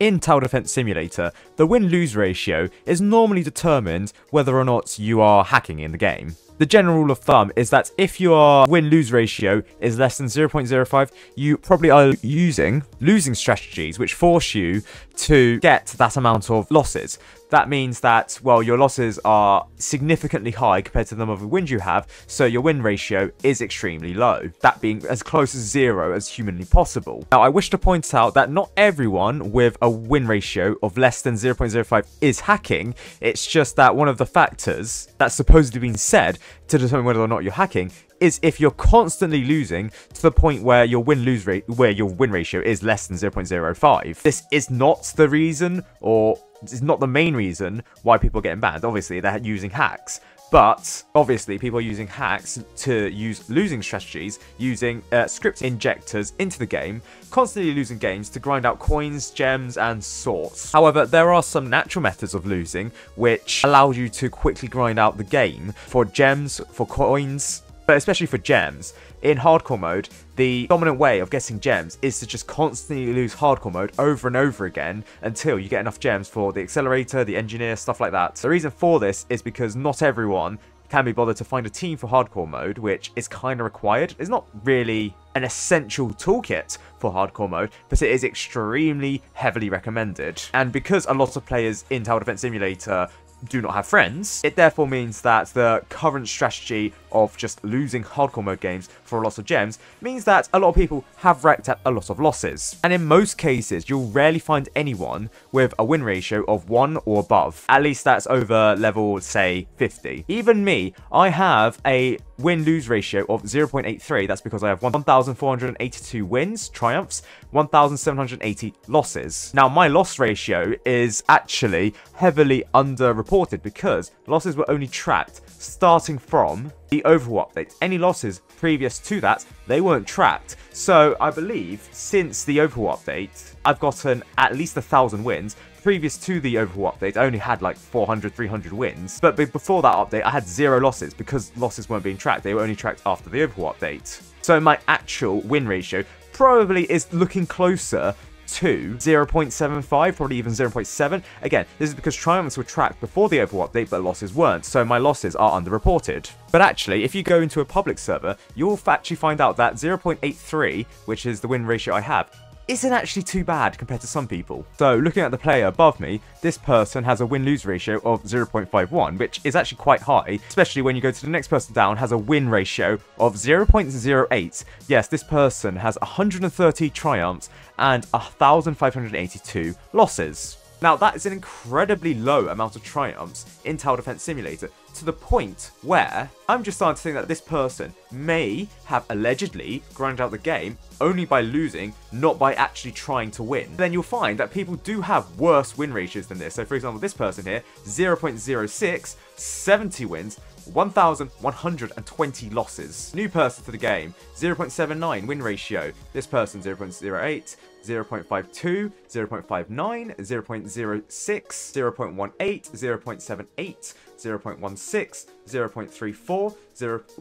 In Tower Defense Simulator, the win-lose ratio is normally determined whether or not you are hacking in the game. The general rule of thumb is that if your win-lose ratio is less than 0.05, you probably are using losing strategies which force you to get that amount of losses. That means that, well, your losses are significantly high compared to the number of wins you have, so your win ratio is extremely low, that being as close as 0 as humanly possible. Now, I wish to point out that not everyone with a win ratio of less than 0.05 is hacking. It's just that one of the factors that's supposedly been said to determine whether or not you're hacking is if you're constantly losing to the point where your win ratio is less than 0.05. This is not the reason, or it's not the main reason why people are getting banned. Obviously, they're using hacks. But, obviously, people are using hacks to use losing strategies, using script injectors into the game, constantly losing games to grind out coins, gems, and sorts. However, there are some natural methods of losing, which allow you to quickly grind out the game for gems, for coins, but especially for gems. In hardcore mode, the dominant way of getting gems is to just constantly lose hardcore mode over and over again until you get enough gems for the accelerator, the engineer, stuff like that. The reason for this is because not everyone can be bothered to find a team for hardcore mode, which is kind of required. It's not really an essential toolkit for hardcore mode, but it is extremely heavily recommended. And because a lot of players in Tower Defense Simulator do not have friends, it therefore means that the current strategy of just losing hardcore mode games for a lot of gems means that a lot of people have racked up a lot of losses. And in most cases, you'll rarely find anyone with a win ratio of 1 or above. At least that's over level, say, 50. Even me, I have a win-lose ratio of 0.83. That's because I have 1,482 wins, triumphs, 1,780 losses. Now, my loss ratio is actually heavily underreported because losses were only tracked starting from the overhaul update. Any losses previous to that, they weren't tracked. So I believe since the overhaul update, I've gotten at least 1,000 wins. Previous to the overhaul update, I only had like 400, 300 wins. But before that update, I had 0 losses because losses weren't being tracked. They were only tracked after the overhaul update. So my actual win ratio probably is looking closer to 0.75, probably even 0.7. Again, this is because triumphs were tracked before the overhaul update, but losses weren't, so my losses are underreported. But actually, if you go into a public server, you'll actually find out that 0.83, which is the win ratio I have, isn't actually too bad compared to some people. So looking at the player above me, this person has a win-lose ratio of 0.51, which is actually quite high, especially when you go to the next person down, has a win ratio of 0.08. Yes, this person has 130 triumphs and 1,582 losses. Now, that is an incredibly low amount of triumphs in Tower Defense Simulator, to the point where I'm just starting to think that this person may have allegedly grinded out the game only by losing, not by actually trying to win. Then you'll find that people do have worse win ratios than this. So, for example, this person here, 0.06, 70 wins, 1,120 losses. New person to the game, 0.79 win ratio. This person, 0.08, 0.52, 0.59, 0.06, 0.18, 0.78, 0.16, 0.34,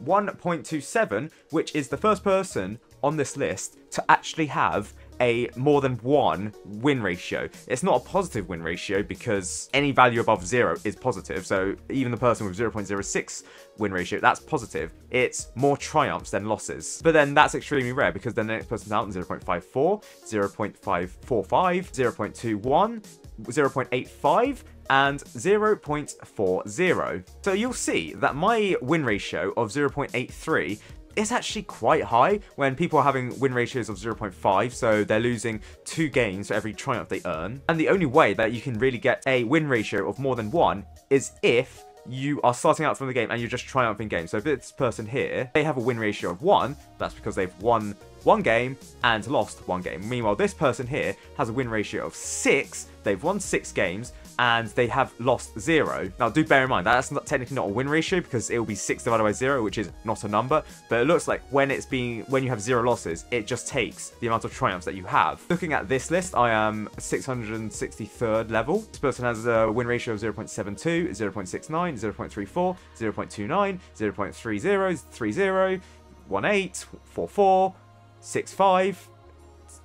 1.27, which is the first person on this list to actually have a more than 1 win ratio. It's not a positive win ratio because any value above 0 is positive. So even the person with 0.06 win ratio, that's positive. It's more triumphs than losses. But then that's extremely rare because then the next person's out in 0.54, 0.545, 0.21, 0.85, and 0.40. So you'll see that my win ratio of 0.83 is actually quite high when people are having win ratios of 0.5, so they're losing 2 games for every triumph they earn. And the only way that you can really get a win ratio of more than 1 is if you are starting out from the game and you're just triumphing games. So if this person here, they have a win ratio of 1, that's because they've won 1 game and lost 1 game. Meanwhile, this person here has a win ratio of 6, they've won 6 games, and they have lost 0. Now, do bear in mind, that's technically not a win ratio because it will be 6 divided by 0, which is not a number. But it looks like when you have 0 losses, it just takes the amount of triumphs that you have. Looking at this list, I am 663rd level. This person has a win ratio of 0.72, 0.69, 0.34, 0.29, 0.30, 30, 18, 44, 65,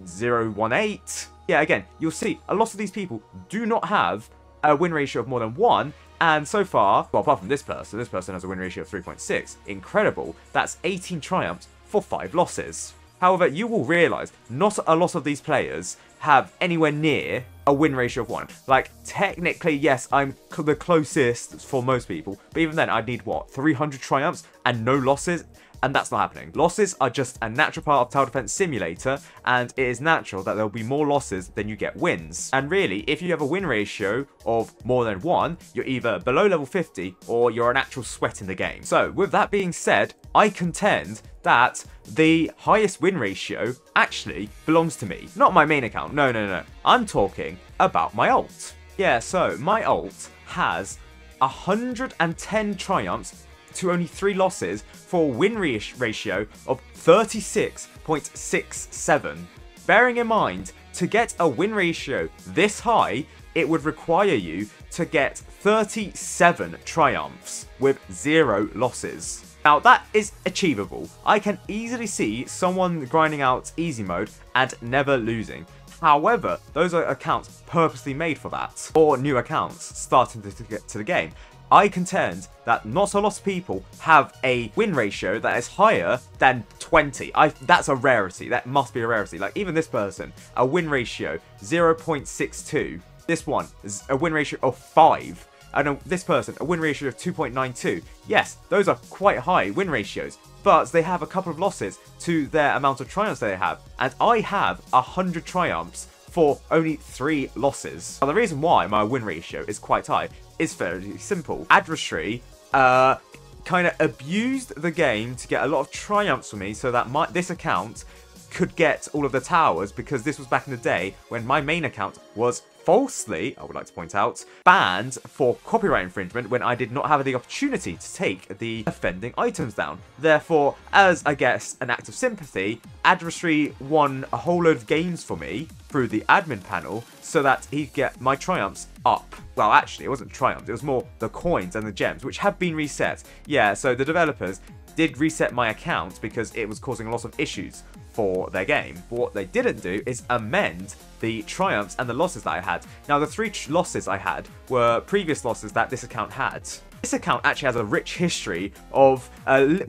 0.18. Yeah, again, you'll see a lot of these people do not have a win ratio of more than 1. And so far, well, apart from this person has a win ratio of 3.6. Incredible. That's 18 triumphs for 5 losses. However, you will realise not a lot of these players have anywhere near a win ratio of 1. Like, technically, yes, I'm the closest for most people. But even then, I'd need, what, 300 triumphs and no losses? And that's not happening. Losses are just a natural part of Tower Defense Simulator, and it is natural that there will be more losses than you get wins. And really, if you have a win ratio of more than 1, you're either below level 50 or you're an actual sweat in the game. So, with that being said, I contend that the highest win ratio actually belongs to me. Not my main account. No. I'm talking about my alt. Yeah, so my alt has 110 triumphs to only 3 losses for a win ratio of 36.67. Bearing in mind, to get a win ratio this high, it would require you to get 37 triumphs with 0 losses. Now, that is achievable. I can easily see someone grinding out easy mode and never losing. However, those are accounts purposely made for that, or new accounts starting to get to the game. I contend that not a lot of people have a win ratio that is higher than 20. That's a rarity. That must be a rarity. Like, even this person, a win ratio 0.62. This one is a win ratio of 5. And this person, a win ratio of 2.92. Yes, those are quite high win ratios, but they have a couple of losses to their amount of triumphs they have. And I have 100 triumphs for only 3 losses. Now, the reason why my win ratio is quite high is fairly simple. Adversary kind of abused the game to get a lot of triumphs for me so that this account could get all of the towers, because this was back in the day when my main account was falsely, I would like to point out, banned for copyright infringement when I did not have the opportunity to take the offending items down. Therefore, as I guess an act of sympathy, Adversary won a whole load of games for me through the admin panel so that he'd get my triumphs up. Well, actually, it wasn't triumphs, it was more the coins and the gems, which have been reset. Yeah, so the developers did reset my account because it was causing a lot of issues for their game. But what they didn't do is amend the triumphs and the losses that I had. Now, the 3 losses I had were previous losses that this account had. This account actually has a rich history of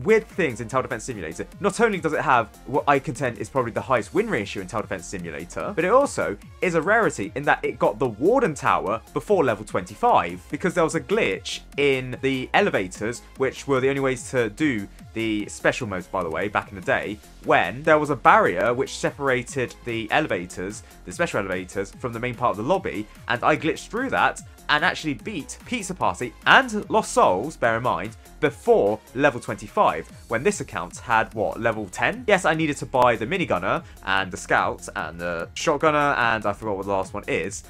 weird things in Tower Defense Simulator. Not only does it have what I contend is probably the highest win ratio in Tower Defense Simulator, but it also is a rarity in that it got the Warden Tower before level 25, because there was a glitch in the elevators, which were the only ways to do the special modes, by the way, back in the day, when there was a barrier which separated the elevators, the special elevators, from the main part of the lobby, and I glitched through that and actually beat Pizza Party and Lost Souls, bear in mind, before level 25, when this account had, what, level 10? Yes, I needed to buy the minigunner and the scout and the shotgunner, and I forgot what the last one is,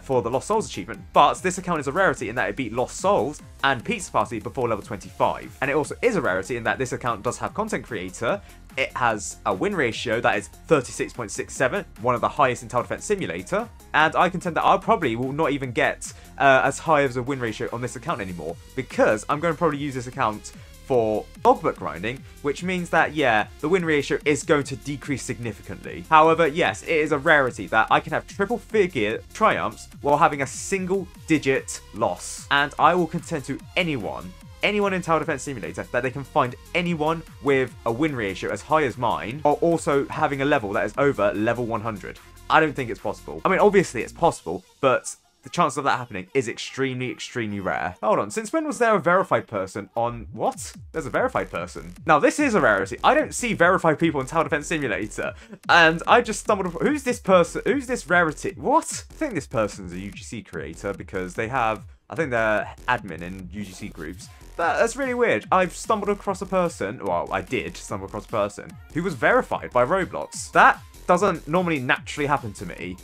for the Lost Souls achievement, but this account is a rarity in that it beat Lost Souls and Pizza Party before level 25. And it also is a rarity in that this account does have content creator. It has a win ratio that is 36.67, one of the highest in Tower Defense Simulator, and I contend that I probably will not even get as high as a win ratio on this account anymore, because I'm going to probably use this account for logbook grinding, which means that, yeah, the win ratio is going to decrease significantly. However, yes, it is a rarity that I can have triple figure triumphs while having a single digit loss, and I will contend to anyone in Tower Defense Simulator that they can find anyone with a win ratio as high as mine, or also having a level that is over level 100. I don't think it's possible. I mean, obviously it's possible, but the chance of that happening is extremely, extremely rare. Hold on, since when was there a verified person on... What? There's a verified person. Now, this is a rarity. I don't see verified people in Tower Defense Simulator, and I just stumbled upon... Who's this person? Who's this rarity? What? I think this person's a UGC creator because they have... I think they're admin in UGC groups. That's really weird. I've stumbled across a person, well, I did stumble across a person, who was verified by Roblox. That doesn't normally naturally happen to me.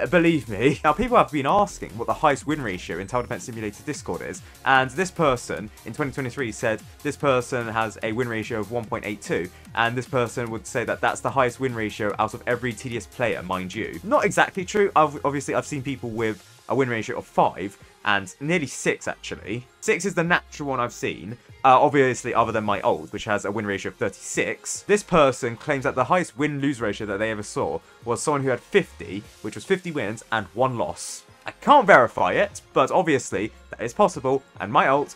Believe me. Now, people have been asking what the highest win ratio in Tower Defense Simulator Discord is, and this person in 2023 said this person has a win ratio of 1.82, and this person would say that that's the highest win ratio out of every TDS player, mind you. Not exactly true. Obviously, I've seen people with a win ratio of 5, and nearly 6 actually. 6 is the natural one I've seen, obviously other than my old, which has a win ratio of 36. This person claims that the highest win-lose ratio that they ever saw was someone who had 50, which was 50 wins and 1 loss. I can't verify it, but obviously that is possible, and my alt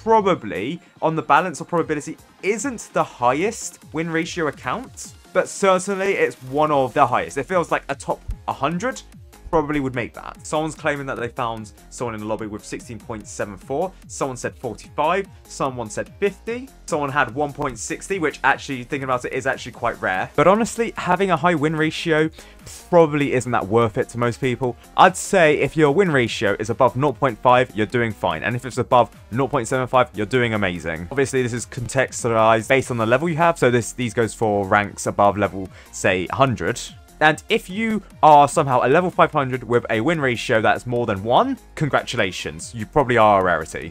probably, on the balance of probability, isn't the highest win ratio account, but certainly it's one of the highest. It feels like a top 100 probably would make that. Someone's claiming that they found someone in the lobby with 16.74, someone said 45, someone said 50, someone had 1.60, which actually, thinking about it, is actually quite rare. But honestly, having a high win ratio probably isn't that worth it to most people. I'd say if your win ratio is above 0.5, you're doing fine, and if it's above 0.75, you're doing amazing. Obviously, this is contextualized based on the level you have, so these goes for ranks above level, say, 100. And if you are somehow a level 500 with a win ratio that's more than 1, congratulations, you probably are a rarity.